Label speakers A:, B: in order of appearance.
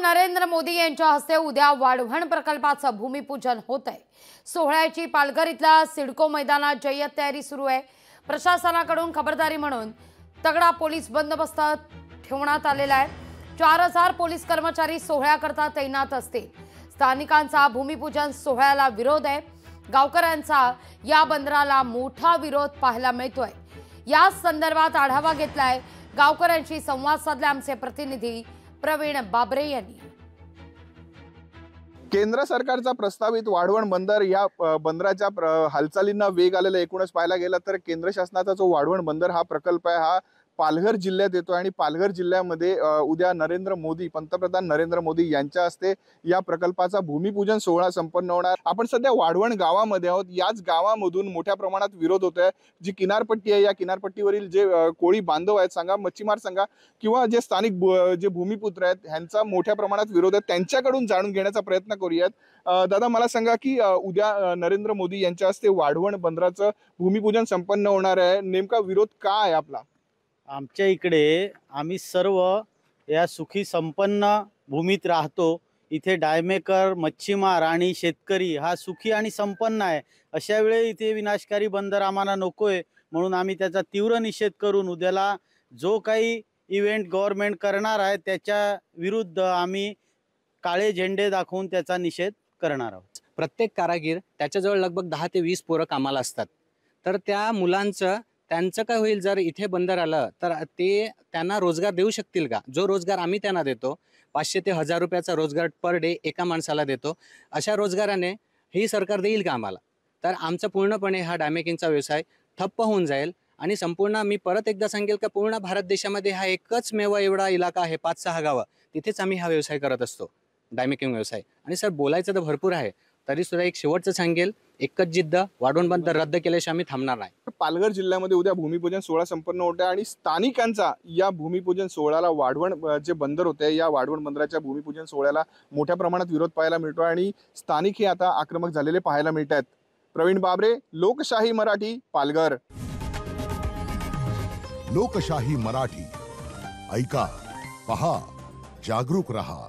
A: नरेंद्र मोदी यांच्या हस्ते उद्या वाढवण प्रकल्पाचं भूमिपूजन होत आहे। सोहळ्याची पालघर इथल्या सिडको मैदानात जय्यत तयारी सुरू आहे। प्रशासनाकडून खबरदारी म्हणून तगडा पोलीस बंदोबस्त ठेवण्यात आलेला आहे। 4000 पोलीस कर्मचारी सोहळ्याकरता तैनात असतील। स्थानिकांचा भूमिपूजन सोहळ्याला विरोध आहे। गावकऱ्यांचा या बंदराला मोठा विरोध पाहायला मिळतोय। या संदर्भात आढावा घेतलाय गावकऱ्यांशी संवाद साधले आमचे प्रतिनिधी प्रवीण बाबरे यांनी।
B: केंद्र सरकारचा प्रस्तावित वाढवण बंदर या बंदराच्या हालचालींना वेग आलेला एकूणच पाहायला गेला तर केंद्र शासनाचा जो वाढवण बंदर हा प्रकल्प आहे हा पालघर जिल्ह्यात येतो आणि पालघर जिल्ह्यामध्ये उद्या पंतप्रधान नरेंद्र मोदी यांच्या हस्ते या प्रकल्पाचा भूमिपूजन सोहळा संपन्न होणार। आपण सध्या वाढवण गावामध्ये आहोत। याच गावामधून मोठ्या प्रमाणात विरोध होतोय। जी किनारपट्टी आहे या किनारपट्टीवरील जे कोळी बांधव आहेत सांगा, मच्छीमार सांगा किंवा जे स्थानिक जे भूमिपुत्र आहेत ह्यांचा मोठ्या प्रमाणात विरोध आहे। त्यांच्याकडून जाणून घेण्याचा प्रयत्न करूयात। दादा मला सांगा की उद्या नरेंद्र मोदी यांच्या हस्ते वाढवण बंदराचं भूमिपूजन संपन्न होणार आहे, नेमका विरोध का आहे आपला?
C: आमच्या इकडे आम्ही सर्व या सुखी संपन्न भूमीत राहतो। इथे डायमेकर, मच्छीमार आणि शेतकरी हा सुखी आणि संपन्न आहे। अशा वेळी इथे विनाशकारी बंदर आम्हाला नकोय, म्हणून आम्ही त्याचा तीव्र निषेध करून उद्याला जो काही इव्हेंट गव्हर्नमेंट करणार आहे त्याच्या विरुद्ध आम्ही काळे झेंडे दाखवून त्याचा निषेध करणार आहोत।
D: प्रत्येक कारागीर त्याच्याजवळ लगभग 10 ते 20 पोरं कामाला असतात। तर त्या मुलांचं त्यांचं काय होईल जर इथे बंदर आलं तर ते त्यांना रोजगार देऊ शकतील का? जो रोजगार आम्ही त्यांना देतो 500 ते 1000 रुपयाचा रोजगार पर डे एका माणसाला देतो, अशा रोजगाराने ही सरकार देईल का आम्हाला? तर आमचा पूर्णपणे हा डायमेकिंगचा व्यवसाय ठप्प होऊन जाईल। आणि संपूर्ण मी परत एकदा सांगेल का पूर्ण भारत देशामध्ये हा एकच मेवा एवढा इलाका आहे, 5-6 गावं, तिथेच आम्ही हा व्यवसाय करत असतो, डायमेकिंग व्यवसाय। आणि सर बोलायचं तर भरपूर आहे, तरी सुद्धा एक शेवटचं सांगेल, एकच जिद्द, वाढवण बंदर रद्द केल्याशिवाय आम्ही थांबणार नाही।
B: पालघर जिल्ह्यामध्ये उद्या भूमिपूजन सोहळा संपन्न होत आहे आणि स्थानिकांचा या भूमिपूजन सोहळ्याला वाढवण जे बंदर होते या वाढवण बंदराच्या भूमिपूजन सोहळ्याला मोठ्या प्रमाणात विरोध पाहायला मिळतो आणि स्थानिक हे आता आक्रमक झालेले पाहायला मिळत आहेत। प्रवीण बाबरे, लोकशाही मराठी, पालघर।
E: लोकशाही मराठी, ऐका, पहा, जागरूक रहा।